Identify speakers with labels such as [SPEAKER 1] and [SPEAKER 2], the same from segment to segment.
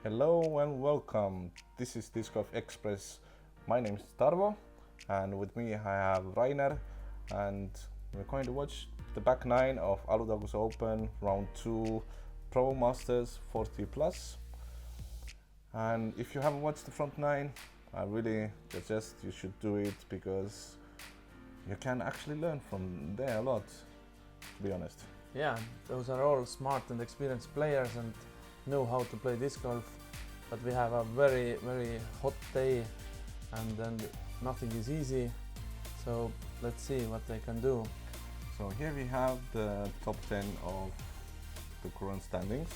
[SPEAKER 1] Hello and welcome. This is Discgolf Express. My name is Tarvo, and with me I have Rainer, and we're going to watch the back nine of Alutaguse Open Round 2 Pro Masters 40 Plus. And if you haven't watched the front nine, I really suggest you should do it because you can actually learn from there a lot, to be honest.
[SPEAKER 2] Yeah, those are all smart and experienced players and know how to play disc golf, but we have a very hot day and then nothing is easy, so let's see what they can do.
[SPEAKER 1] So here we have the top 10 of the current standings,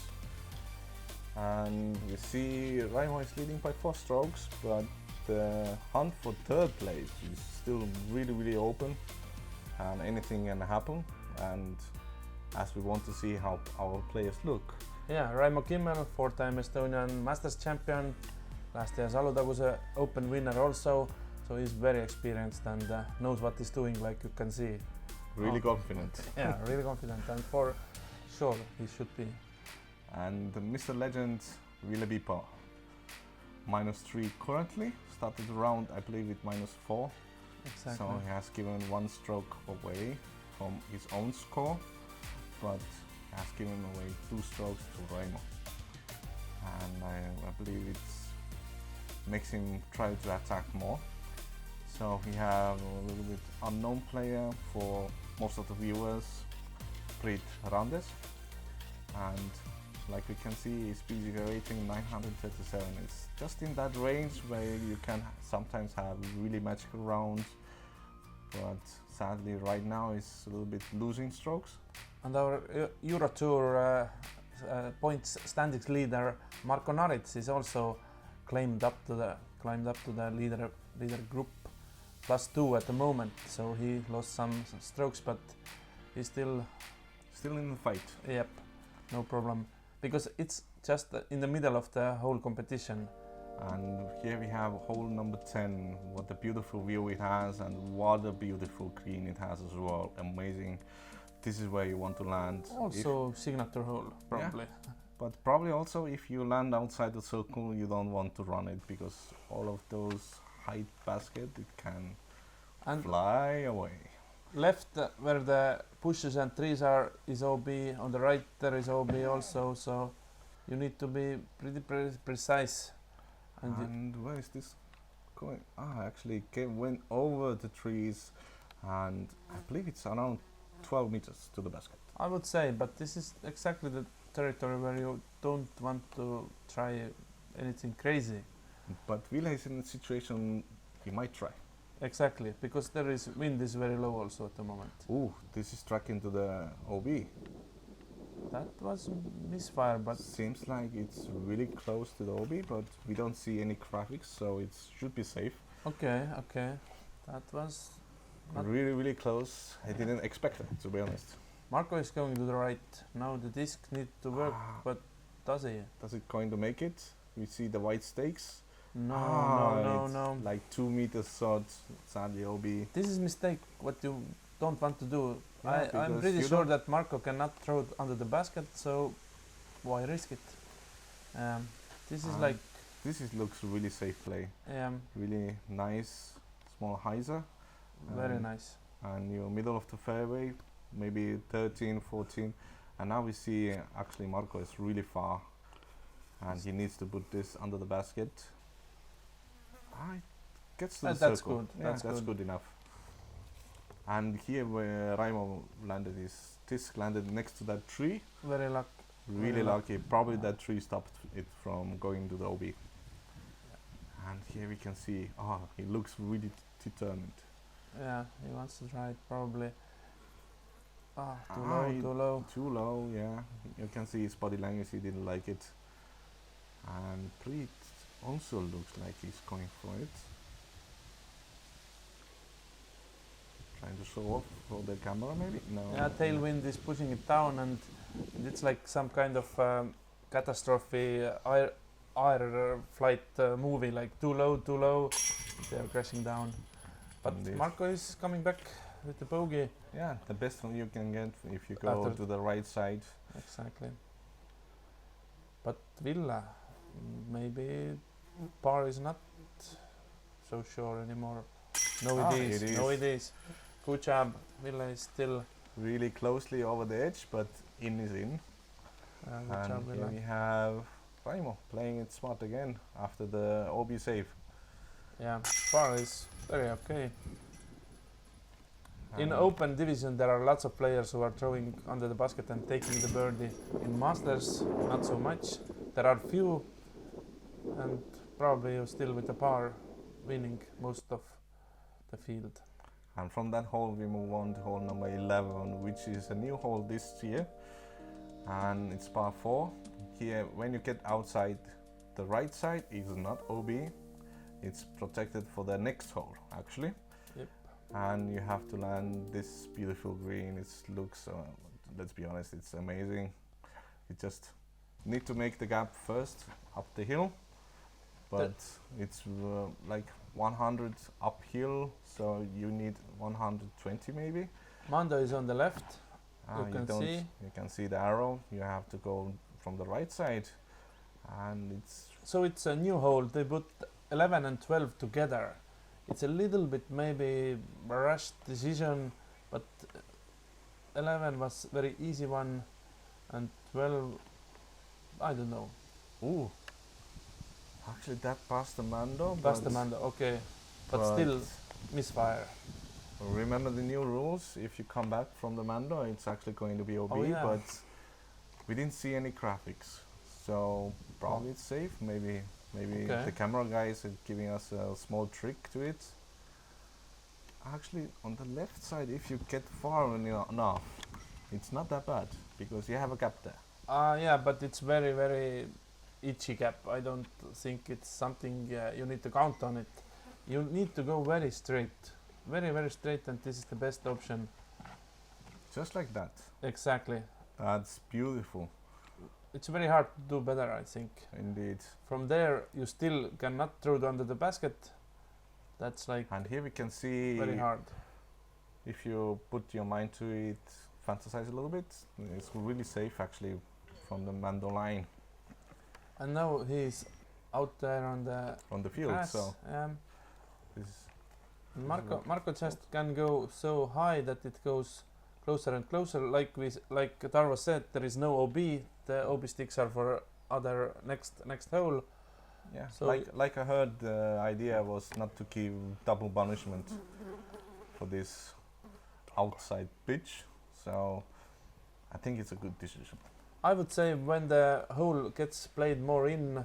[SPEAKER 1] and we see Raimo is leading by 4 strokes, but the hunt for third place is still really open and anything can happen, and as we want to see how our players look.
[SPEAKER 2] Yeah, Raimo Kimmel, 4-time Estonian Masters champion, last year's Alutaguse Open winner also, so he's very experienced and knows what he's doing, like you can see.
[SPEAKER 1] Really confident.
[SPEAKER 2] Yeah, really confident, and for sure he should be.
[SPEAKER 1] And Mr. Legend, Ville Piippo, -3 currently, started the round I believe with -4.
[SPEAKER 2] Exactly.
[SPEAKER 1] So he has given 1 stroke away from his own score, but has given away 2 strokes to Raimo, and I believe it makes him try to attack more. So we have a little bit unknown player for most of the viewers, Priit Randes, and like we can see his PDGA rating 937. It's just in that range where you can sometimes have really magical rounds, but sadly right now he's a little bit losing strokes.
[SPEAKER 2] And our Euro Tour points standings leader Marko Narits is also climbed up to the leader group +2 at the moment. So he lost some strokes, but he's still
[SPEAKER 1] in the fight.
[SPEAKER 2] Yep, no problem, because it's just in the middle of the whole competition.
[SPEAKER 1] And here we have hole number 10. What a beautiful view it has, and what a beautiful green it has as well. Amazing. This is where you want to land.
[SPEAKER 2] Also signature hole, probably.
[SPEAKER 1] Yeah, but probably also if you land outside the circle, you don't want to run it, because all of those height basket, it can fly away.
[SPEAKER 2] Left where the bushes and trees are is OB, on the right there is OB also, so you need to be pretty precise.
[SPEAKER 1] And where is this going? Actually went over the trees, and I believe it's around 12 meters to the basket.
[SPEAKER 2] I would say, but this is exactly the territory where you don't want to try anything crazy.
[SPEAKER 1] But Ville is in a situation he might try.
[SPEAKER 2] Exactly, because there is wind is very low also at the moment.
[SPEAKER 1] Ooh, this is tracking to the OB.
[SPEAKER 2] That was misfire, but
[SPEAKER 1] seems like it's really close to the OB, but we don't see any traffic, so it should be safe.
[SPEAKER 2] Okay, that was
[SPEAKER 1] really close. I didn't expect it, to be honest.
[SPEAKER 2] Marko is going to the right. Now the disc needs to work, but does he?
[SPEAKER 1] Does it going to make it? We see the white stakes.
[SPEAKER 2] No.
[SPEAKER 1] Like 2 meters short, sadly OB.
[SPEAKER 2] This is mistake what you don't want to do.
[SPEAKER 1] Yeah,
[SPEAKER 2] I'm pretty sure that Marko cannot throw it under the basket, so why risk it? This is like...
[SPEAKER 1] This looks really safe play. Really nice, small hyzer.
[SPEAKER 2] Very nice.
[SPEAKER 1] And you're middle of the fairway, maybe 13, 14. And now we see actually Marko is really far, and he needs to put this under the basket. It gets to the
[SPEAKER 2] that's
[SPEAKER 1] circle.
[SPEAKER 2] good.
[SPEAKER 1] Yeah, that's good enough. And here where Raimo landed, his disc landed next to that tree.
[SPEAKER 2] Very lucky.
[SPEAKER 1] Really lucky. Probably that tree stopped it from going to the OB. And here we can see, he looks really determined.
[SPEAKER 2] Yeah, he wants to try it probably. Too low, yeah. You can see his body language, he didn't like it. And Priit also looks like he's going for it. Trying to show off for the camera maybe? No. Yeah, tailwind is pushing it down, and it's like some kind of catastrophe air flight movie, like too low, they're crashing down. But indeed. Marko is coming back with the bogey.
[SPEAKER 1] Yeah, the best one you can get if you go to the right side.
[SPEAKER 2] Exactly. But Ville maybe par is not so sure anymore. No,
[SPEAKER 1] Ah,
[SPEAKER 2] it is.
[SPEAKER 1] it
[SPEAKER 2] No,
[SPEAKER 1] is.
[SPEAKER 2] it is. Good job. Ville is still.
[SPEAKER 1] Really closely over the edge, but in is in.
[SPEAKER 2] Good
[SPEAKER 1] And
[SPEAKER 2] job,
[SPEAKER 1] here
[SPEAKER 2] Ville.
[SPEAKER 1] we have Raimo playing it smart again after the OB save.
[SPEAKER 2] Yeah, par is very okay. In
[SPEAKER 1] And
[SPEAKER 2] open division, there are lots of players who are throwing under the basket and taking the birdie. In masters, not so much. There are few, and probably you're still with the par, winning most of the field.
[SPEAKER 1] And from that hole we move on to hole number 11, which is a new hole this year, and it's par 4. Here when you get outside the right side is not OB, it's protected for the next hole actually.
[SPEAKER 2] Yep.
[SPEAKER 1] And you have to land this beautiful green. It looks, let's be honest, it's amazing. You just need to make the gap first up the hill, but it's like 100 uphill, so you need 120 maybe.
[SPEAKER 2] Mando is on the left.
[SPEAKER 1] You can see the arrow. You have to go from the right side, and it's
[SPEAKER 2] So it's a new hole. They put 11 and 12 together. It's a little bit maybe rushed decision, but 11 was very easy one, and 12, I don't know.
[SPEAKER 1] ooh. Actually, that passed the Mando.
[SPEAKER 2] That's the Mando, okay, but still misfire.
[SPEAKER 1] Remember the new rules. If you come back from the Mando, it's actually going to be OB.
[SPEAKER 2] Oh, yeah.
[SPEAKER 1] But we didn't see any graphics, so probably it's safe. Maybe
[SPEAKER 2] Okay.
[SPEAKER 1] the camera guys are giving us a small trick to it. Actually, on the left side, if you get far enough, it's not that bad because you have a gap there.
[SPEAKER 2] Yeah, but it's very, very itchy gap. I don't think it's something you need to count on it. You need to go very straight, very, very straight, and this is the best option.
[SPEAKER 1] Just like that.
[SPEAKER 2] Exactly.
[SPEAKER 1] That's beautiful.
[SPEAKER 2] It's very hard to do better, I think.
[SPEAKER 1] Indeed.
[SPEAKER 2] From there, you still cannot throw it under the basket. That's like
[SPEAKER 1] And here we can see,
[SPEAKER 2] very hard.
[SPEAKER 1] if you put your mind to it, fantasize a little bit, it's really safe actually from the Mando line
[SPEAKER 2] And now he's out there on the
[SPEAKER 1] field.
[SPEAKER 2] grass.
[SPEAKER 1] So this
[SPEAKER 2] Marko just can go so high that it goes closer and closer. Like Tarvo said, there is no OB. The OB sticks are for other next hole.
[SPEAKER 1] yeah,
[SPEAKER 2] So
[SPEAKER 1] like I heard, the idea was not to give double punishment for this outside pitch. So I think it's a good decision.
[SPEAKER 2] I would say when the hole gets played more in,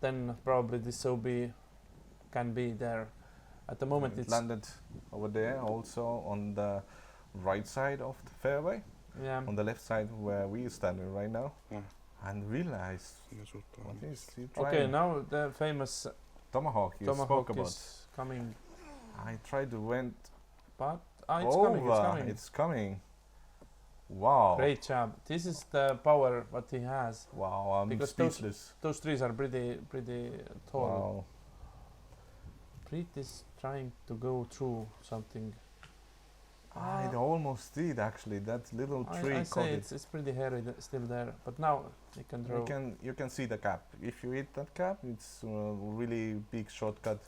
[SPEAKER 2] then probably this OB can be there. At the moment,
[SPEAKER 1] It landed over there also on the right side of the fairway, on the left side where we are standing right now.
[SPEAKER 3] Yeah.
[SPEAKER 1] And realize what is he trying?
[SPEAKER 2] Okay, now the famous
[SPEAKER 1] Tomahawk you spoke
[SPEAKER 2] Tomahawk
[SPEAKER 1] about.
[SPEAKER 2] is coming,
[SPEAKER 1] I tried to went
[SPEAKER 2] but it's
[SPEAKER 1] over.
[SPEAKER 2] coming. It's coming.
[SPEAKER 1] It's coming. Wow.
[SPEAKER 2] Great job. This is the power what he has.
[SPEAKER 1] Wow, I'm
[SPEAKER 2] Because
[SPEAKER 1] speechless.
[SPEAKER 2] Those trees are pretty tall.
[SPEAKER 1] Wow.
[SPEAKER 2] Priit is trying to go through something.
[SPEAKER 1] It almost did actually. That little tree
[SPEAKER 2] I
[SPEAKER 1] caught
[SPEAKER 2] say
[SPEAKER 1] it.
[SPEAKER 2] it's pretty hairy still there, but now he can throw.
[SPEAKER 1] You can see the cap. If you hit that cap, it's a really big shortcut.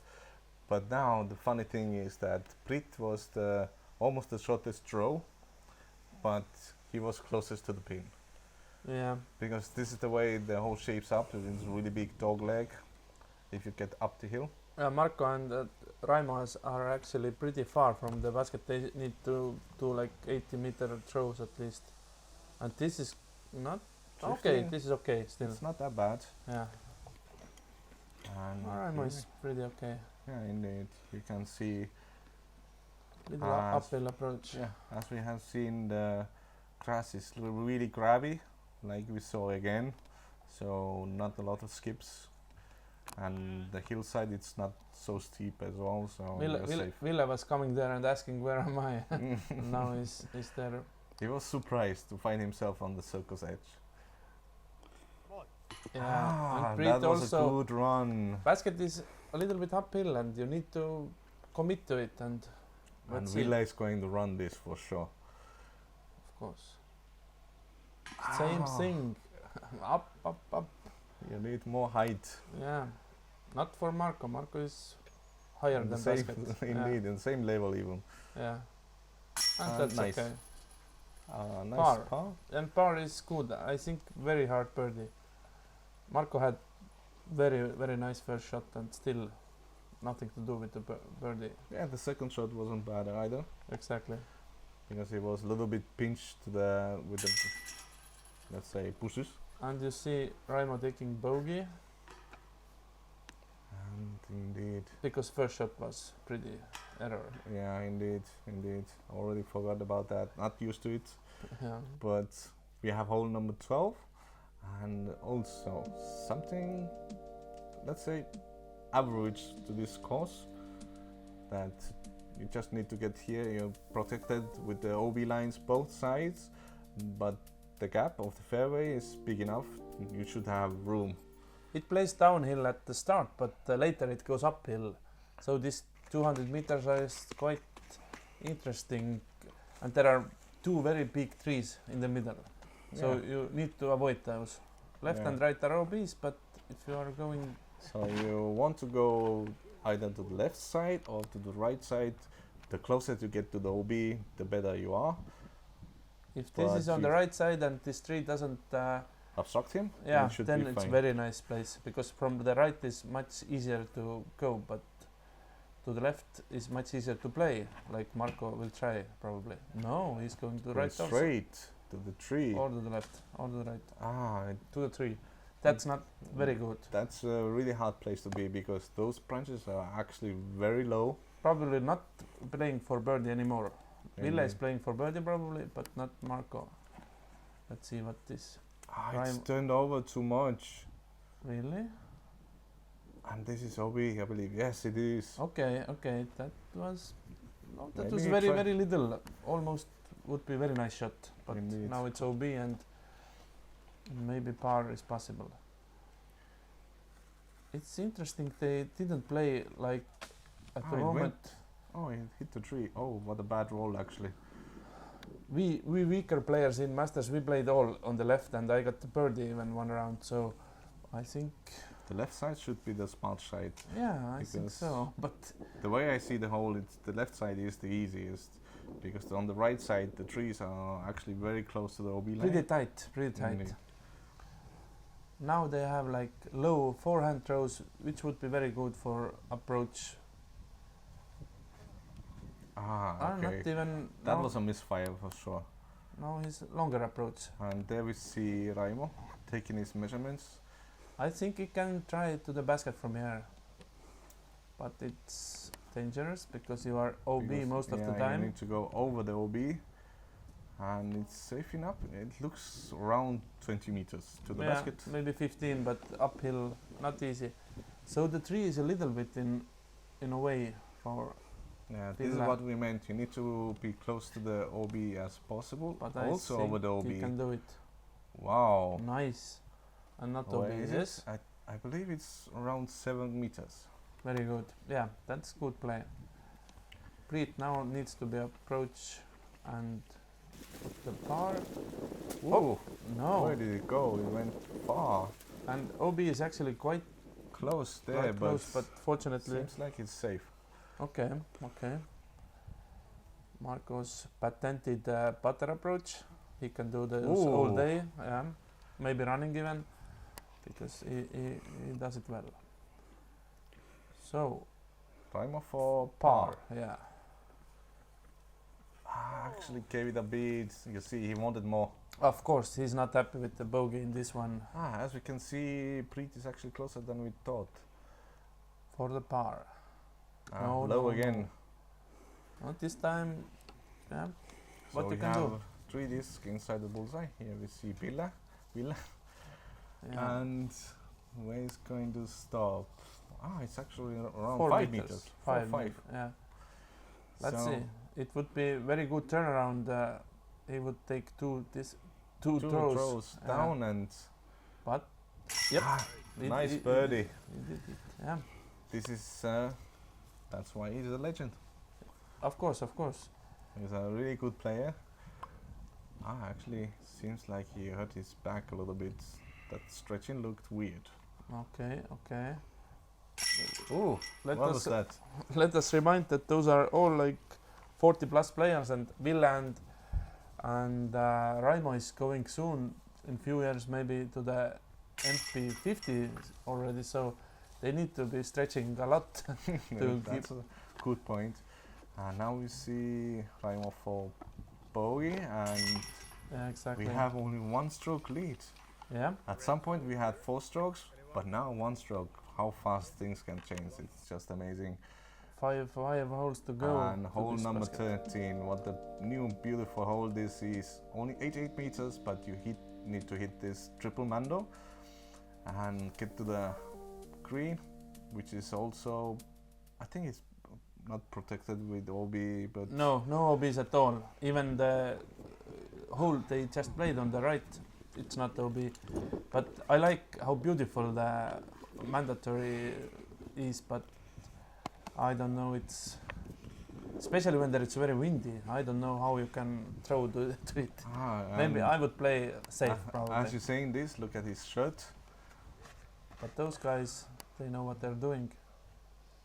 [SPEAKER 1] But now the funny thing is that Priit was almost the shortest throw, but he was closest to the pin.
[SPEAKER 2] Yeah.
[SPEAKER 1] Because this is the way the hole shapes up. It's a really big dog leg if you get up the hill.
[SPEAKER 2] Marko and Raimo are actually pretty far from the basket. They need to do like 80-meter throws at least. And this is not
[SPEAKER 1] 50.
[SPEAKER 2] okay. This is okay still.
[SPEAKER 1] It's not that bad.
[SPEAKER 2] Yeah.
[SPEAKER 1] And
[SPEAKER 2] Raimo is pretty okay.
[SPEAKER 1] yeah, indeed. You can see,
[SPEAKER 2] Little uphill approach.
[SPEAKER 1] yeah, as we have seen, the grass is really grabby, like we saw again. So not a lot of skips. And the hillside, it's not so steep as well, so
[SPEAKER 2] Ville was coming there and asking where am I. Now he's there.
[SPEAKER 1] He was surprised to find himself on the circle's edge.
[SPEAKER 2] Yeah, and Priit
[SPEAKER 1] that was
[SPEAKER 2] also
[SPEAKER 1] a good run.
[SPEAKER 2] basket is a little bit uphill and you need to commit to it and let's see.
[SPEAKER 1] Ville is going to run this for sure.
[SPEAKER 2] Of course. Same thing. Up.
[SPEAKER 1] You need more height.
[SPEAKER 2] Yeah, not for Marko. Marko is higher
[SPEAKER 1] And
[SPEAKER 2] than
[SPEAKER 1] same,
[SPEAKER 2] basket.
[SPEAKER 1] indeed, and same level even.
[SPEAKER 2] Yeah, and that's
[SPEAKER 1] nice.
[SPEAKER 2] okay.
[SPEAKER 1] Nice par.
[SPEAKER 2] And par is good. I think very hard birdie. Marko had very nice first shot and still nothing to do with the birdie.
[SPEAKER 1] Yeah, the second shot wasn't bad either.
[SPEAKER 2] Exactly.
[SPEAKER 1] Because he was a little bit pinched with the, let's say, pushes.
[SPEAKER 2] And you see Raimo taking bogey.
[SPEAKER 1] And indeed.
[SPEAKER 2] Because first shot was pretty error.
[SPEAKER 1] Yeah, indeed. Already forgot about that. Not used to it.
[SPEAKER 2] Yeah.
[SPEAKER 1] But we have hole number 12. And also something, let's say, average to this course. That you just need to get here. You're protected with the OB lines both sides. But the gap of the fairway is big enough. You should have room.
[SPEAKER 2] It plays downhill at the start, but later it goes uphill. So this 200 meters is quite interesting, and there are two very big trees in the middle. So you need to avoid those. Left and right are OBs, but if you are going...
[SPEAKER 1] So you want to go either to the left side or to the right side. The closer you get to the OB, the better you are.
[SPEAKER 2] If this is on the right side and this tree doesn't...
[SPEAKER 1] obstruct him?
[SPEAKER 2] Yeah, then it's very nice place, because from the right is much easier to go, but to the left is much easier to play, like Marko will try probably. No, he's going to the right
[SPEAKER 1] straight to the tree.
[SPEAKER 2] Or to the left, or to the right.
[SPEAKER 1] Ah,
[SPEAKER 2] to the tree. That's not very good.
[SPEAKER 1] That's a really hard place to be, because those branches are actually very low.
[SPEAKER 2] Probably not playing for birdie anymore. Ville is playing for birdie probably, but not Marko. Let's see what this...
[SPEAKER 1] it's turned over too much.
[SPEAKER 2] Really?
[SPEAKER 1] And this is OB, I believe. Yes, it is.
[SPEAKER 2] Okay. That was... No, that
[SPEAKER 1] Maybe
[SPEAKER 2] was very little. Almost would be very nice shot. But now it's OB and maybe par is possible. It's interesting they didn't play like at the moment.
[SPEAKER 1] It hit the tree. Oh, what a bad roll actually.
[SPEAKER 2] We weaker players in Masters, we played all on the left, and I got the birdie even one round, so I think...
[SPEAKER 1] The left side should be the smart side.
[SPEAKER 2] Yeah, I think so, but...
[SPEAKER 1] The way I see the hole, the left side is the easiest, because on the right side the trees are actually very close to the OB line.
[SPEAKER 2] Pretty tight. Now they have like low forehand throws, which would be very good for approach.
[SPEAKER 1] Okay.
[SPEAKER 2] Not even...
[SPEAKER 1] That was a misfire for sure.
[SPEAKER 2] No, his longer approach.
[SPEAKER 1] And there we see Raimo taking his measurements.
[SPEAKER 2] I think he can try to the basket from here. But it's dangerous because you are OB most of the time.
[SPEAKER 1] You need to go over the OB. And it's safe enough. It looks around 20 meters to the basket.
[SPEAKER 2] Maybe 15, but uphill, not easy. So the tree is a little bit in a way for...
[SPEAKER 1] Yeah, this is what we meant. You need to be close to the OB as possible, but also over the OB.
[SPEAKER 2] You can do it.
[SPEAKER 1] Wow.
[SPEAKER 2] Nice. And not OB,
[SPEAKER 1] is it? I believe it's around 7 meters.
[SPEAKER 2] Very good. Yeah, that's good play. Priit now needs to be approach and put the par.
[SPEAKER 1] Oh,
[SPEAKER 2] no.
[SPEAKER 1] Where did it go? It went far.
[SPEAKER 2] And OB is actually quite
[SPEAKER 1] close there,
[SPEAKER 2] but fortunately...
[SPEAKER 1] Seems like it's safe.
[SPEAKER 2] Okay. Marko's patented putter approach. He can do this all day. Yeah. Maybe running even, because he does it well. So,
[SPEAKER 1] Raimo for par.
[SPEAKER 2] Yeah.
[SPEAKER 1] Actually gave it a bit. You see, he wanted more.
[SPEAKER 2] Of course, he's not happy with the bogey in this one.
[SPEAKER 1] As we can see, Priit is actually closer than we thought.
[SPEAKER 2] For the par.
[SPEAKER 1] Low again.
[SPEAKER 2] Not this time. Yeah.
[SPEAKER 1] So
[SPEAKER 2] what
[SPEAKER 1] we
[SPEAKER 2] can
[SPEAKER 1] have
[SPEAKER 2] do?
[SPEAKER 1] 3 discs inside the bullseye. Here we see Ville.
[SPEAKER 2] Yeah.
[SPEAKER 1] And where is going to stop? It's actually around
[SPEAKER 2] 4
[SPEAKER 1] 5
[SPEAKER 2] meters.
[SPEAKER 1] meters.
[SPEAKER 2] 5. Yeah. Let's see. It would be very good turnaround. He would take two throws
[SPEAKER 1] down and...
[SPEAKER 2] But, yep.
[SPEAKER 1] Nice birdie.
[SPEAKER 2] He did it. Yeah.
[SPEAKER 1] This is... that's why he's a legend.
[SPEAKER 2] Of course.
[SPEAKER 1] He's a really good player. Actually, seems like he hurt his back a little bit. that stretching looked weird.
[SPEAKER 2] Okay, okay.
[SPEAKER 1] Ooh, what was that?
[SPEAKER 2] Let us remind that those are all like 40 plus players, and Ville and Raimo is going soon in few years maybe to the MP40 already, so they need to be stretching a lot.
[SPEAKER 1] That's a good point. Now we see Raimo for bogey, and
[SPEAKER 2] yeah, exactly.
[SPEAKER 1] we have only 1 stroke lead.
[SPEAKER 2] Yeah.
[SPEAKER 1] At some point we had 4 strokes, but now 1 stroke. How fast things can change! It's just amazing.
[SPEAKER 2] 5 holes to go.
[SPEAKER 1] And hole number 13. What a new beautiful hole this is. Only 88 meters, but you need to hit this triple mando and get to the green, which is also, I think it's not protected with OB, but
[SPEAKER 2] no OBs at all. Even the hole they just played on the right, it's not OB. But I like how beautiful the mandatory is, but I don't know, it's especially when it's very windy. I don't know how you can throw to it. Maybe I would play safe probably.
[SPEAKER 1] As you're saying this, look at his shirt.
[SPEAKER 2] But those guys, they know what they're doing.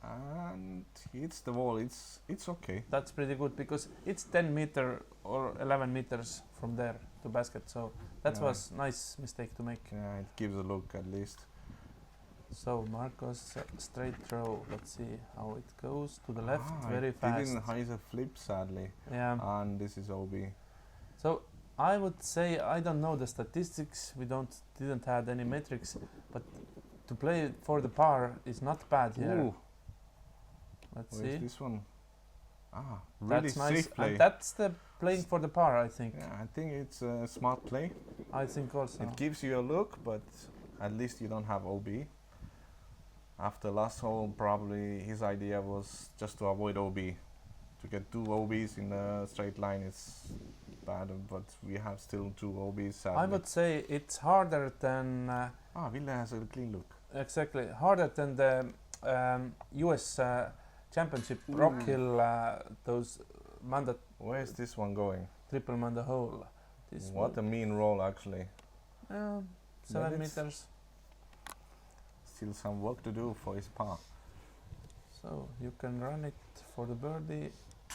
[SPEAKER 1] And he hits the wall. It's okay.
[SPEAKER 2] That's pretty good because it's 10 meter or 11 meters from there to basket. So that was nice mistake to make.
[SPEAKER 1] Yeah, it gives a look at least.
[SPEAKER 2] So Marko's straight throw. Let's see how it goes to the left. Very fast.
[SPEAKER 1] Didn't hit a flip sadly.
[SPEAKER 2] Yeah.
[SPEAKER 1] And this is OB.
[SPEAKER 2] So I would say, I don't know the statistics. We didn't have any metrics, but to play for the par is not bad here.
[SPEAKER 1] Ooh.
[SPEAKER 2] Let's
[SPEAKER 1] Where's
[SPEAKER 2] see.
[SPEAKER 1] this one? Really
[SPEAKER 2] that's nice.
[SPEAKER 1] safe play.
[SPEAKER 2] And that's the playing for the par, I think.
[SPEAKER 1] Yeah, I think it's a smart play.
[SPEAKER 2] I think also.
[SPEAKER 1] It gives you a look, but at least you don't have OB. After last hole, probably his idea was just to avoid OB. To get 2 OBs in a straight line is bad, but we have still 2 OBs. Sadly.
[SPEAKER 2] I would say it's harder than.
[SPEAKER 1] Ville has a clean look.
[SPEAKER 2] Exactly, harder than the US Championship Rock Hill. Those manda.
[SPEAKER 1] Where's this one going?
[SPEAKER 2] Triple manda hole.
[SPEAKER 1] What a mean roll, actually.
[SPEAKER 2] 7 meters.
[SPEAKER 1] Still some work to do for his par.
[SPEAKER 2] So you can run it for the birdie.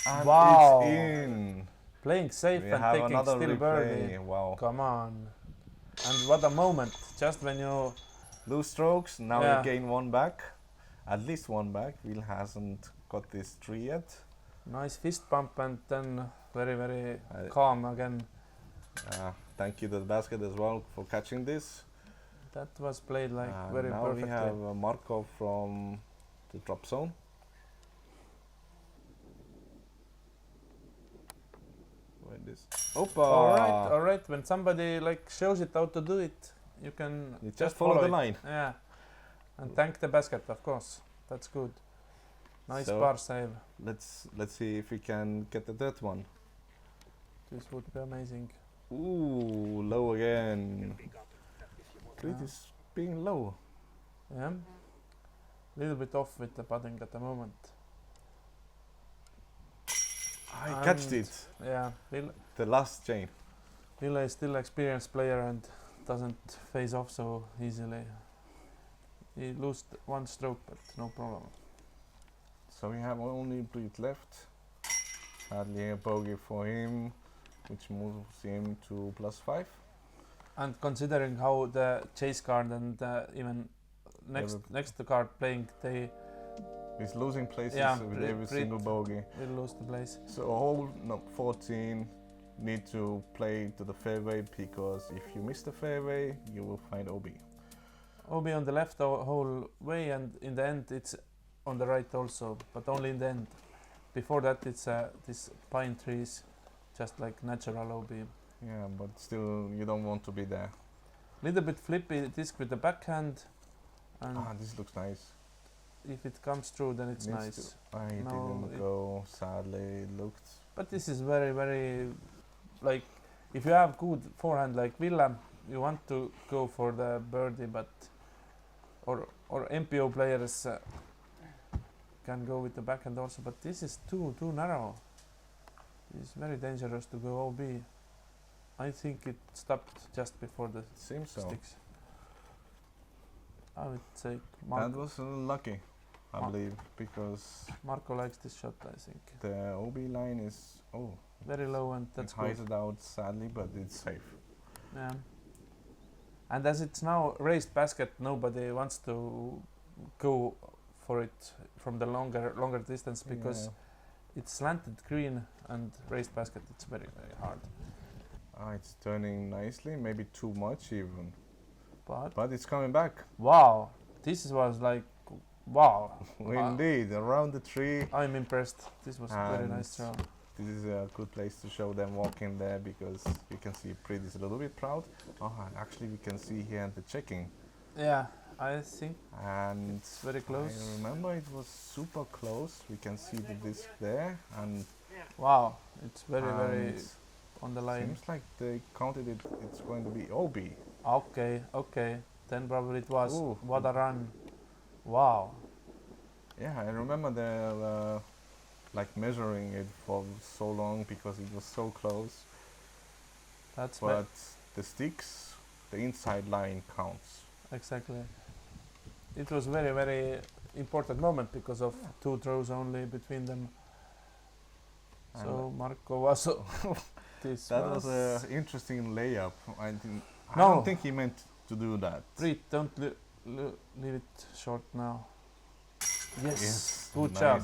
[SPEAKER 1] And
[SPEAKER 2] wow!
[SPEAKER 1] It's in.
[SPEAKER 2] Playing safe and taking still
[SPEAKER 1] replay.
[SPEAKER 2] birdie.
[SPEAKER 1] Wow!
[SPEAKER 2] Come on! And what a moment! Just when you
[SPEAKER 1] lose strokes, now you gain 1 back. At least 1 back. Will hasn't got this 3 yet.
[SPEAKER 2] Nice fist bump and then very calm again.
[SPEAKER 1] Thank you to the basket as well for catching this.
[SPEAKER 2] That was played like very
[SPEAKER 1] now
[SPEAKER 2] perfectly.
[SPEAKER 1] Now we have Marko from the drop zone. Where this? Opa!
[SPEAKER 2] All right. When somebody like shows it how to do it, you can
[SPEAKER 1] just follow the line.
[SPEAKER 2] Yeah, and thank the basket, of course. That's good. Nice par save.
[SPEAKER 1] Let's see if we can get the third one.
[SPEAKER 2] This would be amazing.
[SPEAKER 1] Ooh, low again. Priit is being low.
[SPEAKER 2] Yeah. Little bit off with the putting at the moment.
[SPEAKER 1] I catched it.
[SPEAKER 2] Yeah.
[SPEAKER 1] The last chain.
[SPEAKER 2] Ville is still experienced player and doesn't phase off so easily. He lost 1 stroke, but no problem.
[SPEAKER 1] So we have only Priit left. Sadly a bogey for him, which moves him to +5.
[SPEAKER 2] And considering how the chase card and even next to card playing,
[SPEAKER 1] he's losing places with every single bogey.
[SPEAKER 2] Will lose the place.
[SPEAKER 1] So hole 14 need to play to the fairway, because if you miss the fairway, you will find OB.
[SPEAKER 2] OB on the left whole way, and in the end it's on the right also, but only in the end. Before that it's this pine trees, just like natural OB.
[SPEAKER 1] Yeah, but still you don't want to be there.
[SPEAKER 2] Little bit flippy disc with the backhand. And
[SPEAKER 1] this looks nice.
[SPEAKER 2] If it comes through, then it's nice.
[SPEAKER 1] It didn't go, sadly, it looked.
[SPEAKER 2] But this is very, like, if you have good forehand like Ville, you want to go for the birdie, but or MPO players can go with the backhand also, but this is too narrow. It's very dangerous to go OB. I think it stopped just before the
[SPEAKER 1] Seems so.
[SPEAKER 2] sticks. I would say
[SPEAKER 1] That was a little lucky, I believe, because
[SPEAKER 2] Marko likes this shot, I think.
[SPEAKER 1] the OB line is
[SPEAKER 2] Very low, and that's
[SPEAKER 1] it hides it out sadly, but it's safe.
[SPEAKER 2] Yeah. And as it's now raised basket, nobody wants to go for it from the longer distance because it's slanted green and raised basket. It's very hard.
[SPEAKER 1] It's turning nicely, maybe too much even.
[SPEAKER 2] But
[SPEAKER 1] it's coming back.
[SPEAKER 2] Wow, this was like wow.
[SPEAKER 1] Indeed, around the tree.
[SPEAKER 2] I'm impressed. This was a very nice throw.
[SPEAKER 1] This is a good place to show them walking there because you can see Priit is a little bit proud. Actually we can see here the checking.
[SPEAKER 2] Yeah, I think
[SPEAKER 1] and
[SPEAKER 2] it's very close.
[SPEAKER 1] I remember it was super close. We can see the disc there and
[SPEAKER 2] wow, it's very on the line.
[SPEAKER 1] Seems like they counted it. It's going to be OB.
[SPEAKER 2] Okay. Then probably it was.
[SPEAKER 1] Ooh.
[SPEAKER 2] What a run! Wow.
[SPEAKER 1] Yeah, I remember they like measuring it for so long because it was so close. But the sticks, the inside line counts.
[SPEAKER 2] Exactly. It was very important moment because of 2 throws only between them. So Marko was.
[SPEAKER 1] That was an interesting layup. I don't think he meant to do that.
[SPEAKER 2] Priit, don't leave it short now. Yes. Good
[SPEAKER 1] nice.
[SPEAKER 2] job.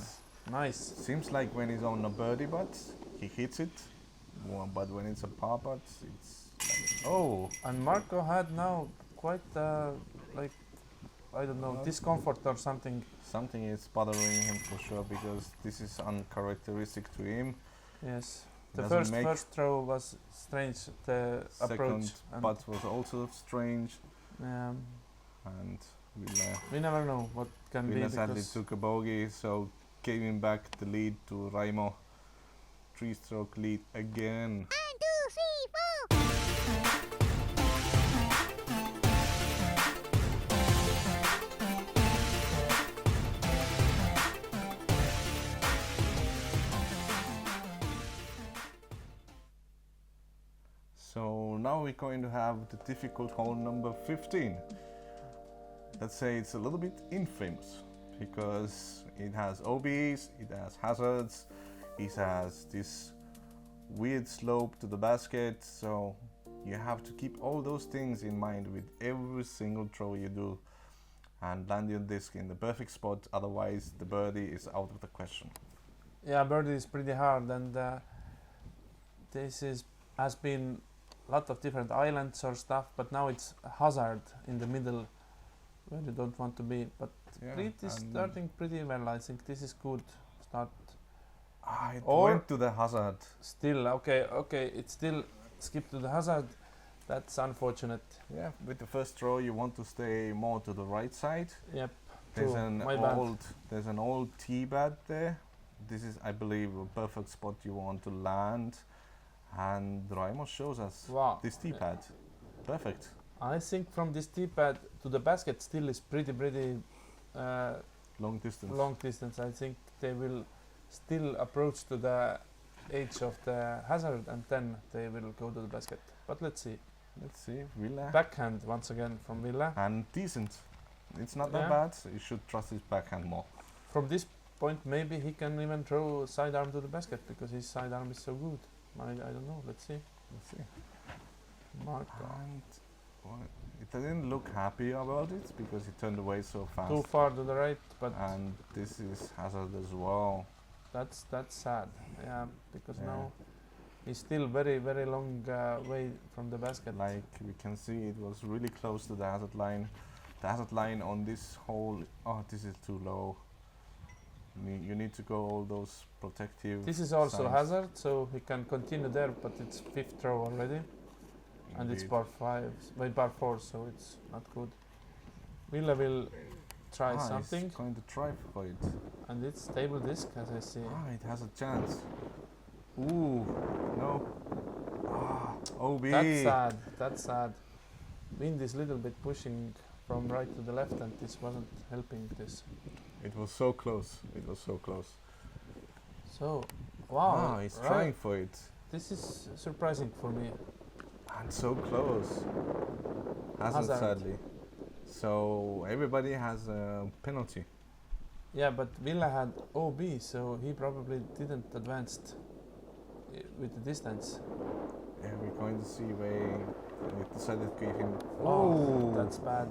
[SPEAKER 2] Nice.
[SPEAKER 1] Seems like when he's on a birdie putt, he hits it. But when it's a par putt, it's like,
[SPEAKER 2] And Marko had now quite like, I don't know, discomfort or something.
[SPEAKER 1] Something is bothering him for sure because this is uncharacteristic to him.
[SPEAKER 2] Yes. The first throw was strange. The approach.
[SPEAKER 1] Second putt was also strange.
[SPEAKER 2] Yeah.
[SPEAKER 1] And
[SPEAKER 2] we never know what can be.
[SPEAKER 1] Ville sadly took a bogey, so giving back the lead to Raimo. 3-stroke lead again. 1, 2, 3, 4. So now we're going to have the difficult hole number 15. Let's say it's a little bit infamous because it has OBs, it has hazards, it has this weird slope to the basket, so you have to keep all those things in mind with every single throw you do and land your disc in the perfect spot, otherwise the birdie is out of the question.
[SPEAKER 2] Yeah, birdie is pretty hard, and has been a lot of different islands or stuff, but now it's a hazard in the middle where you don't want to be. But Priit is starting pretty well. I think this is good start.
[SPEAKER 1] It went to the hazard.
[SPEAKER 2] Still, okay, it still skipped to the hazard. That's unfortunate.
[SPEAKER 1] Yeah, with the first throw you want to stay more to the right side.
[SPEAKER 2] Yep.
[SPEAKER 1] There's an old tee pad there. This is, I believe, a perfect spot you want to land. And Raimo shows us this tee pad. Perfect.
[SPEAKER 2] I think from this tee pad to the basket still is pretty
[SPEAKER 1] long distance.
[SPEAKER 2] Long distance. I think they will still approach to the edge of the hazard and then they will go to the basket. But let's see.
[SPEAKER 1] Ville.
[SPEAKER 2] Backhand once again from Ville.
[SPEAKER 1] And decent. It's not that bad. You should trust his backhand more. From
[SPEAKER 2] this point, maybe he can even throw sidearm to the basket because his sidearm is so good. I don't know. Let's see. Marko.
[SPEAKER 1] It didn't look happy about it because he turned away so fast.
[SPEAKER 2] Too far to the right, but
[SPEAKER 1] and this is hazard as well.
[SPEAKER 2] That's sad. Yeah, because now he's still very long way from the basket.
[SPEAKER 1] Like we can see, it was really close to the hazard line. The hazard line on this hole. This is too low. You need to go all those protective.
[SPEAKER 2] This is also
[SPEAKER 1] signs.
[SPEAKER 2] hazard, so he can continue there, but it's 5th throw already.
[SPEAKER 1] Indeed.
[SPEAKER 2] And it's par 4, so it's not good. Ville will try something.
[SPEAKER 1] He's going to try for it.
[SPEAKER 2] And it's stable disc, as I see.
[SPEAKER 1] It has a chance. Ooh, no. OB.
[SPEAKER 2] That's sad. Wind is a little bit pushing from right to the left, and this wasn't helping this.
[SPEAKER 1] It was so close.
[SPEAKER 2] So, wow.
[SPEAKER 1] He's trying for it.
[SPEAKER 2] This is surprising for me.
[SPEAKER 1] And so close. Hazard, So everybody has a penalty.
[SPEAKER 2] Yeah, but Ville had OB, so he probably didn't advance with the distance.
[SPEAKER 1] Yeah, we're going to see where they decided to give him.
[SPEAKER 2] Oh, that's bad.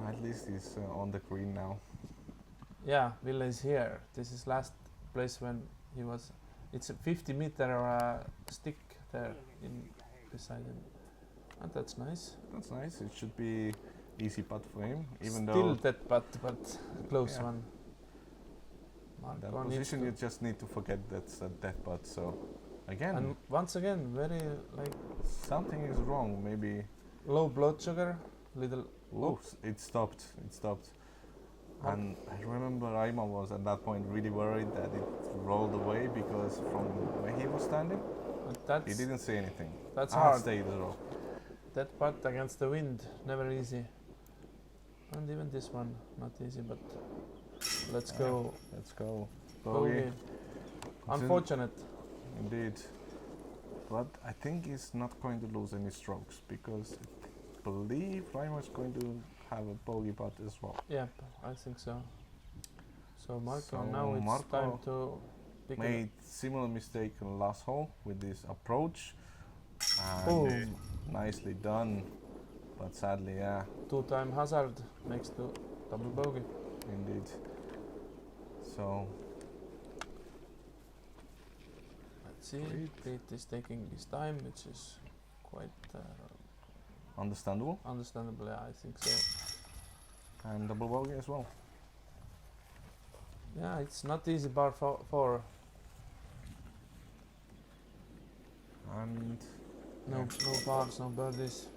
[SPEAKER 1] At least he's on the green now.
[SPEAKER 2] Yeah, Ville is here. This is last place when he was. It's a 50-meter stick there beside him, and that's nice.
[SPEAKER 1] That's nice. It should be easy putt for him, even
[SPEAKER 2] Still
[SPEAKER 1] though
[SPEAKER 2] that putt, but close one.
[SPEAKER 1] that
[SPEAKER 2] Marko
[SPEAKER 1] position you just need to forget that's a dead putt. So again,
[SPEAKER 2] and once again, very like
[SPEAKER 1] something is wrong. Maybe
[SPEAKER 2] low blood sugar, little.
[SPEAKER 1] Oops, it stopped. It stopped. And I remember Raimo was at that point really worried that it rolled away because from where he was standing, he didn't say anything.
[SPEAKER 2] That's hard.
[SPEAKER 1] Stay zero.
[SPEAKER 2] That putt against the wind, never easy. And even this one, not easy, but let's go.
[SPEAKER 1] Let's go.
[SPEAKER 2] Bogey. Unfortunate.
[SPEAKER 1] Indeed. But I think he's not going to lose any strokes because I believe Raimo is going to have a bogey putt as well.
[SPEAKER 2] Yep, I think so. So Marko, now it's time to pick
[SPEAKER 1] made similar mistake in the last hole with this approach. And nicely done. But sadly, yeah.
[SPEAKER 2] Two-time hazard next to double bogey.
[SPEAKER 1] Indeed. So
[SPEAKER 2] let's see. Priit is taking his time, which is quite
[SPEAKER 1] understandable.
[SPEAKER 2] Understandable, yeah, I think so.
[SPEAKER 1] And double bogey as well.
[SPEAKER 2] Yeah, it's not easy bar four.
[SPEAKER 1] And
[SPEAKER 2] no bars, no birdies.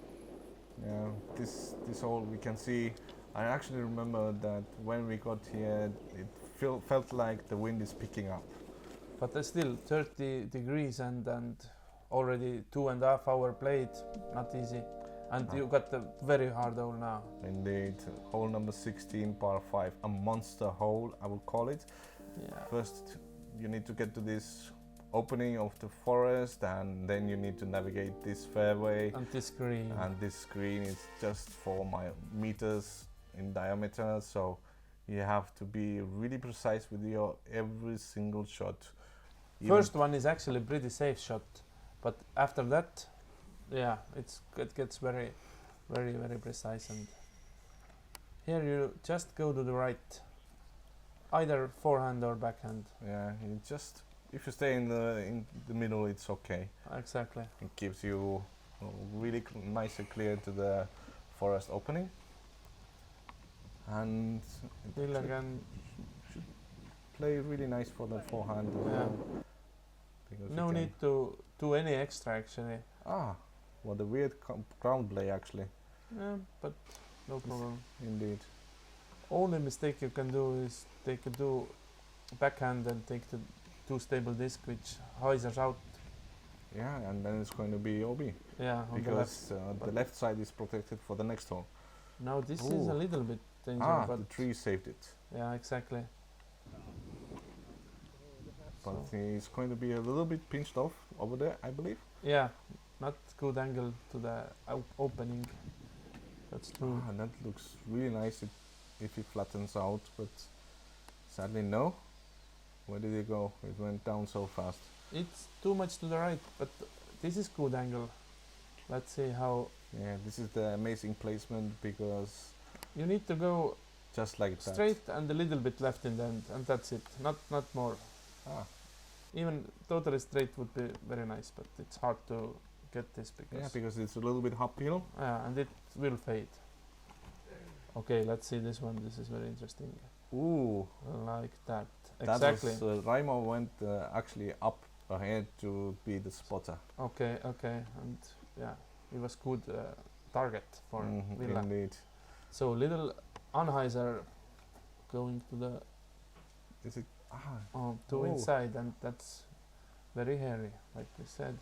[SPEAKER 1] Yeah, this hole we can see. I actually remember that when we got here, it felt like the wind is picking up.
[SPEAKER 2] But there's still 30 degrees and already 2.5 hour played, not easy. And you got the very hard hole now.
[SPEAKER 1] Indeed, hole number 16, par 5, a monster hole, I would call it.
[SPEAKER 2] Yeah.
[SPEAKER 1] First, you need to get to this opening of the forest, and then you need to navigate this fairway.
[SPEAKER 2] And this green.
[SPEAKER 1] And this green is just 4 meters in diameter, so you have to be really precise with your every single shot.
[SPEAKER 2] First one is actually pretty safe shot, but after that, yeah, it gets very, very, very precise. And here you just go to the right, either forehand or backhand.
[SPEAKER 1] Yeah, you just if you stay in the middle, it's okay.
[SPEAKER 2] Exactly.
[SPEAKER 1] It gives you really nice and clear to the forest opening. And
[SPEAKER 2] Will again
[SPEAKER 1] should play really nice for the forehand as well.
[SPEAKER 2] No need to do any extra actually.
[SPEAKER 1] What a weird ground play actually.
[SPEAKER 2] Yeah, but no problem.
[SPEAKER 1] Indeed.
[SPEAKER 2] Only mistake you can do is do backhand and take the too stable disc which hyzers out.
[SPEAKER 1] Yeah, and then it's going to be OB.
[SPEAKER 2] Yeah, on
[SPEAKER 1] because the left side is protected for the next hole.
[SPEAKER 2] Now this is a little bit dangerous. But
[SPEAKER 1] the tree saved it.
[SPEAKER 2] Yeah, exactly.
[SPEAKER 1] But he's going to be a little bit pinched off over there, I believe.
[SPEAKER 2] Yeah, not good angle to the opening. That's true.
[SPEAKER 1] And that looks really nice if it flattens out, but sadly no. Where did it go? It went down so fast.
[SPEAKER 2] It's too much to the right, but this is good angle. Let's see how.
[SPEAKER 1] Yeah, this is the amazing placement because
[SPEAKER 2] you need to go
[SPEAKER 1] just like
[SPEAKER 2] straight and a little bit left in the end, and that's it. Not more. Even totally straight would be very nice, but it's hard to get this because
[SPEAKER 1] it's a little bit uphill.
[SPEAKER 2] Yeah, and it will fade. Okay, let's see this one. This is very interesting.
[SPEAKER 1] Ooh,
[SPEAKER 2] like that.
[SPEAKER 1] Exactly. That was, Raimo went actually up ahead to be the spotter.
[SPEAKER 2] Okay, and yeah, it was good target for Ville.
[SPEAKER 1] Indeed.
[SPEAKER 2] So little unhyzer going to the.
[SPEAKER 1] Is it?
[SPEAKER 2] Inside, and that's very hairy, like we said.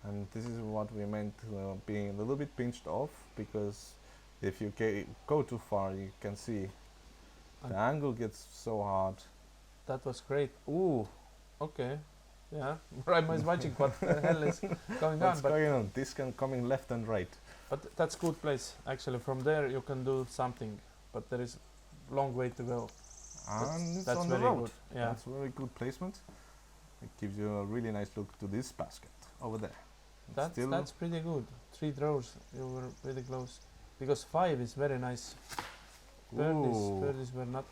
[SPEAKER 1] And this is what we meant being a little bit pinched off, because if you go too far, you can see the angle gets so hard.
[SPEAKER 2] That was great. Ooh, okay. Yeah, Raimo is watching what the hell is going on.
[SPEAKER 1] What's going on? Disc coming left and right.
[SPEAKER 2] But that's good place. Actually, from there you can do something, but there is long way to go.
[SPEAKER 1] And it's
[SPEAKER 2] That's
[SPEAKER 1] on
[SPEAKER 2] very
[SPEAKER 1] the road.
[SPEAKER 2] good. Yeah.
[SPEAKER 1] That's very good placement. It gives you a really nice look to this basket over there.
[SPEAKER 2] That's pretty good. 3 throws, you were pretty close. Because 5 is very nice. Birdies were not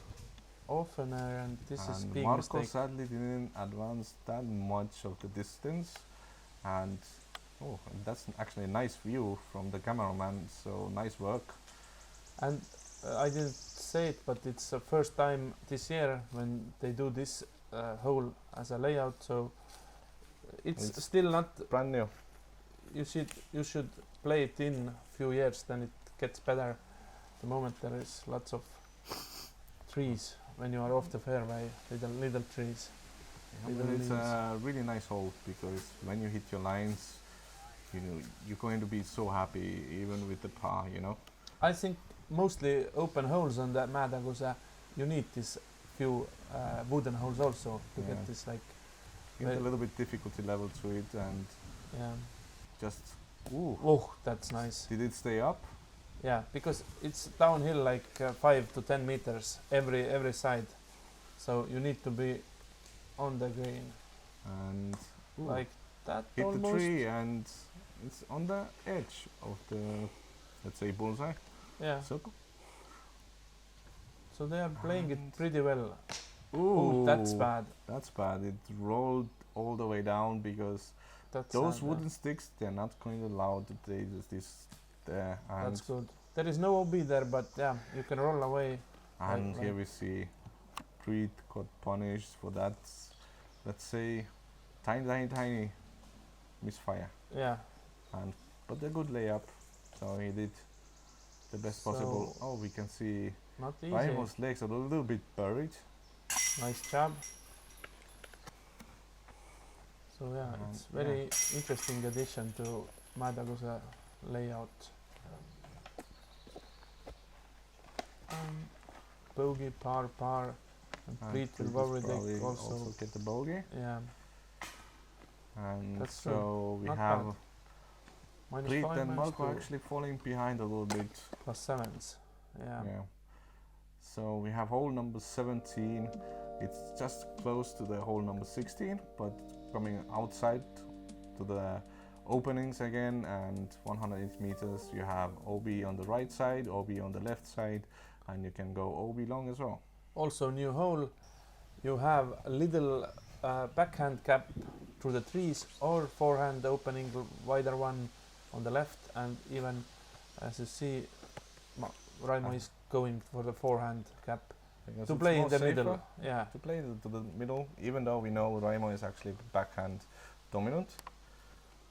[SPEAKER 2] often, and this is big
[SPEAKER 1] Marko
[SPEAKER 2] mistake.
[SPEAKER 1] sadly didn't advance that much of the distance, and that's actually a nice view from the cameraman. So nice work.
[SPEAKER 2] And I didn't say it, but it's the first time this year when they do this hole as a layout. So it's still not
[SPEAKER 1] brand new.
[SPEAKER 2] You should play it in a few years, then it gets better. At the moment there is lots of trees when you are off the fairway, little trees.
[SPEAKER 1] Yeah, but it's a really nice hole because when you hit your lines, you're going to be so happy even with the par,
[SPEAKER 2] I think mostly open holes on the Mäetaguse, you need this few wooden holes also to get this like.
[SPEAKER 1] Give a little bit difficulty level to it and just. Ooh.
[SPEAKER 2] Oh, that's nice.
[SPEAKER 1] Did it stay up?
[SPEAKER 2] Yeah, because it's downhill like 5 to 10 meters every side, so you need to be on the green.
[SPEAKER 1] And
[SPEAKER 2] like that.
[SPEAKER 1] Hit
[SPEAKER 2] almost.
[SPEAKER 1] the tree and it's on the edge of the, let's say, bullseye.
[SPEAKER 2] Yeah.
[SPEAKER 1] Circle.
[SPEAKER 2] So they are playing it pretty well.
[SPEAKER 1] Ooh,
[SPEAKER 2] that's bad.
[SPEAKER 1] That's bad. It rolled all the way down because those wooden sticks, they're not going to allow to play this there. And
[SPEAKER 2] that's good. There is no OB there, but yeah, you can roll away.
[SPEAKER 1] And here we see Priit got punished for that, let's say, tiny misfire.
[SPEAKER 2] Yeah.
[SPEAKER 1] But a good layup. So he did the best possible. Oh, we can see
[SPEAKER 2] not easy.
[SPEAKER 1] Raimo's legs are a little bit buried.
[SPEAKER 2] Nice job. So yeah, it's very interesting addition to Mäetaguse layout. Bogey, par, and Priit will probably also
[SPEAKER 1] get the bogey.
[SPEAKER 2] Yeah.
[SPEAKER 1] And
[SPEAKER 2] that's
[SPEAKER 1] so we
[SPEAKER 2] not
[SPEAKER 1] have Priit and Marko actually falling behind a little bit.
[SPEAKER 2] +7s. Yeah.
[SPEAKER 1] So we have hole number 17. It's just close to the hole number 16, but coming outside to the openings again, and 180 meters you have OB on the right side, OB on the left side, and you can go OB long as well. Also
[SPEAKER 2] new hole, you have a little backhand cap through the trees, or forehand opening, wider one on the left, and even as you see Raimo is going for the forehand cap to play in the middle. Yeah,
[SPEAKER 1] to play to the middle, even though we know Raimo is actually backhand dominant.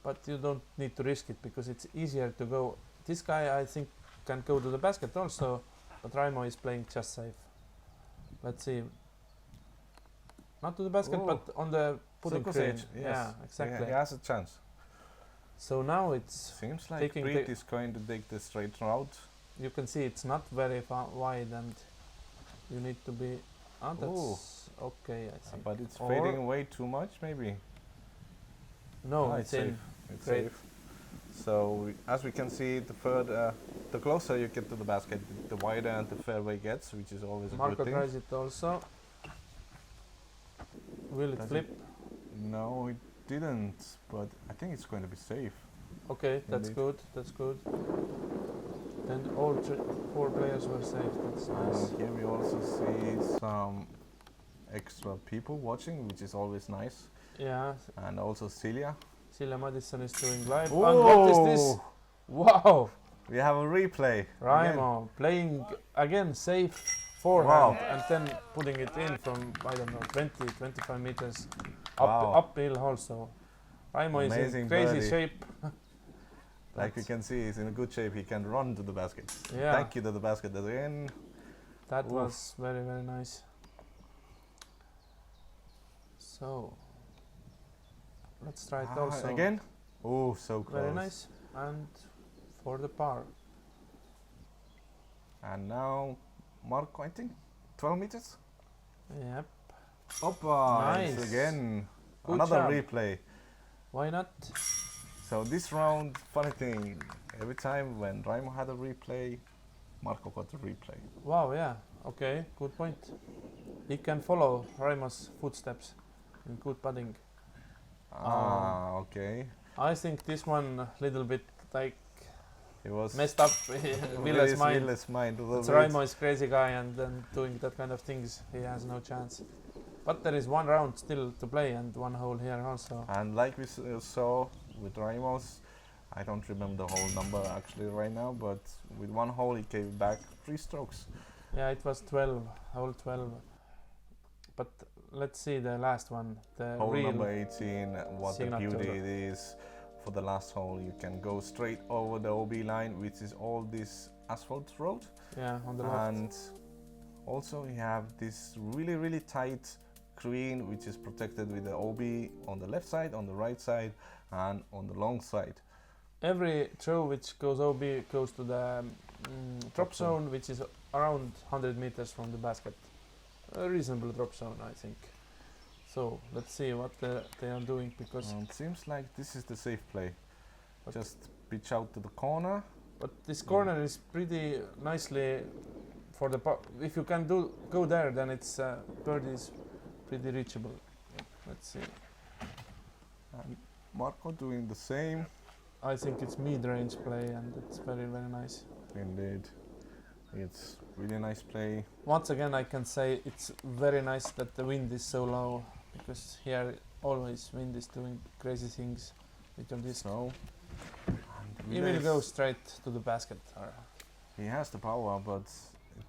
[SPEAKER 2] But you don't need to risk it because it's easier to go. This guy I think can go to the basket also, but Raimo is playing just safe. Let's see. Not to the basket, but on the putting green.
[SPEAKER 1] Yes.
[SPEAKER 2] Yeah, exactly.
[SPEAKER 1] He has a chance.
[SPEAKER 2] So now it's
[SPEAKER 1] seems like Priit is going to take the straight route.
[SPEAKER 2] You can see it's not very wide, and you need to be. That's okay, I think.
[SPEAKER 1] But it's fading away too much, maybe.
[SPEAKER 2] No, it's
[SPEAKER 1] safe. It's safe. So as we can see, the closer you get to the basket, the wider the fairway gets, which is always a good thing.
[SPEAKER 2] Marko tries it also. Will it flip?
[SPEAKER 1] No, it didn't. But I think it's going to be safe.
[SPEAKER 2] Okay, that's good. That's good. Then all 4 players were safe. That's nice.
[SPEAKER 1] And here we also see some extra people watching, which is always nice.
[SPEAKER 2] Yeah.
[SPEAKER 1] And also Silja
[SPEAKER 2] Madison is doing live. And what is this? Wow!
[SPEAKER 1] We have a replay.
[SPEAKER 2] Raimo playing again safe forehand and then putting it in from, I don't know, 20-25 meters uphill also. Raimo is in crazy shape.
[SPEAKER 1] Like you can see, he's in a good shape. He can run to the basket.
[SPEAKER 2] Yeah.
[SPEAKER 1] Thank you to the basket again.
[SPEAKER 2] That was very, very nice. So let's try it also.
[SPEAKER 1] Again? Oh, so close.
[SPEAKER 2] Very nice. And for the par.
[SPEAKER 1] And now Marko, I think 12 meters?
[SPEAKER 2] Yep.
[SPEAKER 1] Opa!
[SPEAKER 2] Nice.
[SPEAKER 1] Again. Another replay.
[SPEAKER 2] Why not?
[SPEAKER 1] So this round, funny thing, every time when Raimo had a replay, Marko got a replay.
[SPEAKER 2] Wow, yeah. Okay, good point. He can follow Raimo's footsteps in good putting.
[SPEAKER 1] Okay.
[SPEAKER 2] I think this one a little bit like
[SPEAKER 1] He was
[SPEAKER 2] messed up Ville's mind.
[SPEAKER 1] It's
[SPEAKER 2] Raimo is crazy guy and then doing that kind of things, he has no chance. But there is one round still to play and one hole here also.
[SPEAKER 1] And like we saw with Raimo's, I don't remember the whole number actually right now, but with one hole he gave back 3 strokes.
[SPEAKER 2] Yeah, it was 12, hole 12. But let's see the last one. The
[SPEAKER 1] Hole
[SPEAKER 2] real
[SPEAKER 1] number 18, what the
[SPEAKER 2] signature.
[SPEAKER 1] beauty it is. For the last hole you can go straight over the OB line, which is all this asphalt road.
[SPEAKER 2] Yeah, on the left.
[SPEAKER 1] And also you have this really tight green which is protected with the OB on the left side, on the right side and on the long side.
[SPEAKER 2] Every throw which goes OB goes to the drop zone, which is around 100 meters from the basket. A reasonable drop zone, I think. So let's see what they are doing, because
[SPEAKER 1] it seems like this is the safe play. Just pitch out to the corner.
[SPEAKER 2] But this corner is pretty nicely for the if you can go there, then it's birdie is pretty reachable. Let's see.
[SPEAKER 1] And Marko doing the same.
[SPEAKER 2] I think it's mid-range play and it's very nice.
[SPEAKER 1] Indeed. It's really nice play.
[SPEAKER 2] Once again I can say it's very nice that the wind is so low, because here always wind is doing crazy things with your disc.
[SPEAKER 1] So,
[SPEAKER 2] he will go straight to the basket.
[SPEAKER 1] He has the power, but it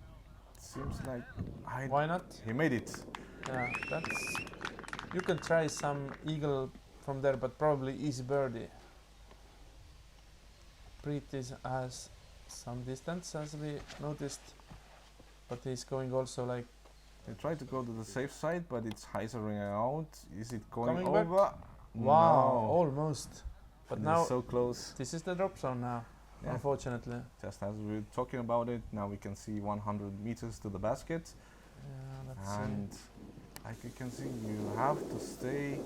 [SPEAKER 1] seems like
[SPEAKER 2] why not?
[SPEAKER 1] He made it.
[SPEAKER 2] Yeah, that's. You can try some eagle from there, but probably easy birdie. Priit has some distance, as we noticed, but he's going also like.
[SPEAKER 1] They try to go to the safe side, but it's hyzering out. Is it going
[SPEAKER 2] coming
[SPEAKER 1] over?
[SPEAKER 2] Back? Wow,
[SPEAKER 1] no.
[SPEAKER 2] Almost. But
[SPEAKER 1] and
[SPEAKER 2] now
[SPEAKER 1] so close.
[SPEAKER 2] This is the drop zone now. Yeah. Unfortunately.
[SPEAKER 1] Just as we were talking about it, now we can see 100 meters to the basket.
[SPEAKER 2] Yeah, let's
[SPEAKER 1] and
[SPEAKER 2] see.
[SPEAKER 1] like you can see, you have to stay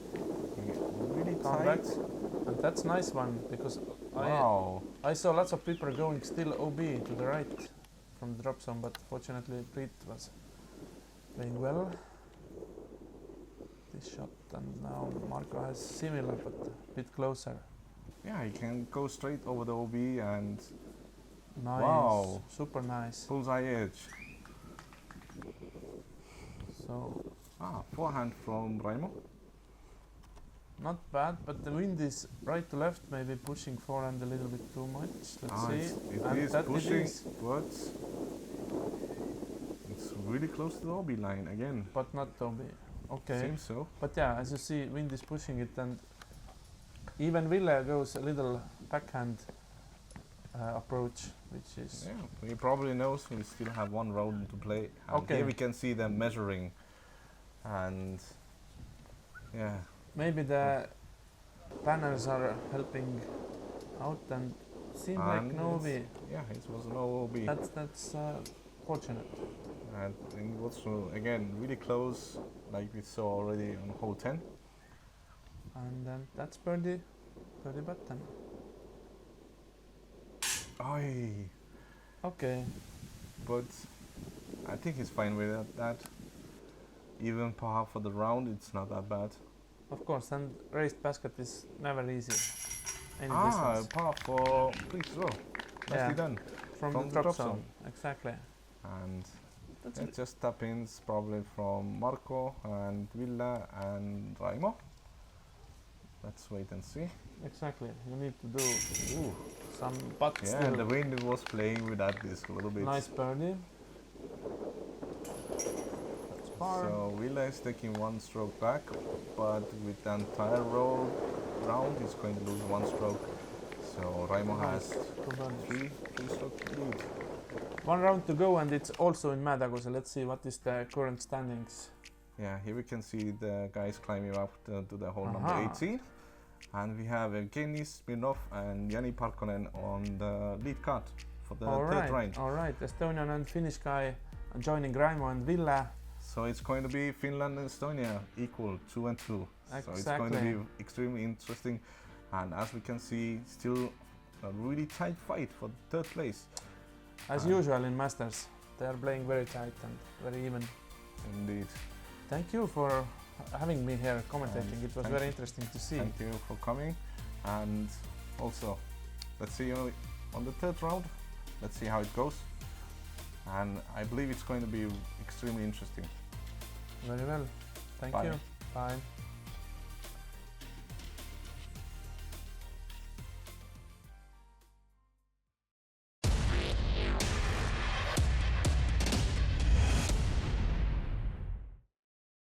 [SPEAKER 1] really
[SPEAKER 2] come
[SPEAKER 1] tight.
[SPEAKER 2] Back. And that's nice one, because I saw lots of people going still OB to the right from the drop zone, but fortunately Priit was playing well this shot, and now Marko has similar but a bit closer.
[SPEAKER 1] Yeah, he can go straight over the OB and
[SPEAKER 2] nice,
[SPEAKER 1] wow,
[SPEAKER 2] super nice.
[SPEAKER 1] Bullseye edge.
[SPEAKER 2] So
[SPEAKER 1] forehand from Raimo.
[SPEAKER 2] Not bad, but the wind is right to left, maybe pushing forehand a little bit too much. Let's see.
[SPEAKER 1] It is pushing, but it's really close to the OB line again.
[SPEAKER 2] But not OB. Okay.
[SPEAKER 1] Seems so.
[SPEAKER 2] But yeah, as you see, wind is pushing it, and even Ville goes a little backhand approach, which is.
[SPEAKER 1] Yeah, he probably knows we still have one round to play. And here we can see them measuring, and yeah.
[SPEAKER 2] Maybe the banners are helping out, and seems like no OB.
[SPEAKER 1] Yeah, it was no OB.
[SPEAKER 2] That's fortunate.
[SPEAKER 1] And it was again really close, like we saw already on hole 10.
[SPEAKER 2] And then that's birdie button.
[SPEAKER 1] Oi.
[SPEAKER 2] Okay.
[SPEAKER 1] But I think he's fine with that. Even par for the round, it's not that bad.
[SPEAKER 2] Of course, and raised basket is never easy. Any distance.
[SPEAKER 1] Par for Priit as well. Nicely done.
[SPEAKER 2] From the drop zone. Exactly.
[SPEAKER 1] And it's just tap-ins probably from Marko and Ville and Raimo. Let's wait and see.
[SPEAKER 2] Exactly. You need to do some putts.
[SPEAKER 1] Yeah, and the wind was playing with that disc a little bit.
[SPEAKER 2] Nice birdie.
[SPEAKER 1] So Ville is taking 1 stroke back, but with the entire round he's going to lose 1 stroke. So Raimo has 3 stroke lead.
[SPEAKER 2] 1 round to go, and it's also in Mäetaguse. Let's see what is the current standings.
[SPEAKER 1] Yeah, here we can see the guys climbing up to the hole number 18. And we have Evgeny Smirnov and Jani Parkkonen on the lead card for the third round.
[SPEAKER 2] Alright, Estonian and Finnish guy joining Raimo and Ville.
[SPEAKER 1] So it's going to be Finland and Estonia equal 2-2.
[SPEAKER 2] Exactly.
[SPEAKER 1] So it's going to be extremely interesting. And as we can see, still a really tight fight for third place.
[SPEAKER 2] As usual in Masters, they are playing very tight and very even.
[SPEAKER 1] Indeed.
[SPEAKER 2] Thank you for having me here commentating. It was very interesting to see.
[SPEAKER 1] Thank you for coming. And also, let's see you on the third round. Let's see how it goes. And I believe it's going to be extremely interesting.
[SPEAKER 2] Very well. Thank you. Bye.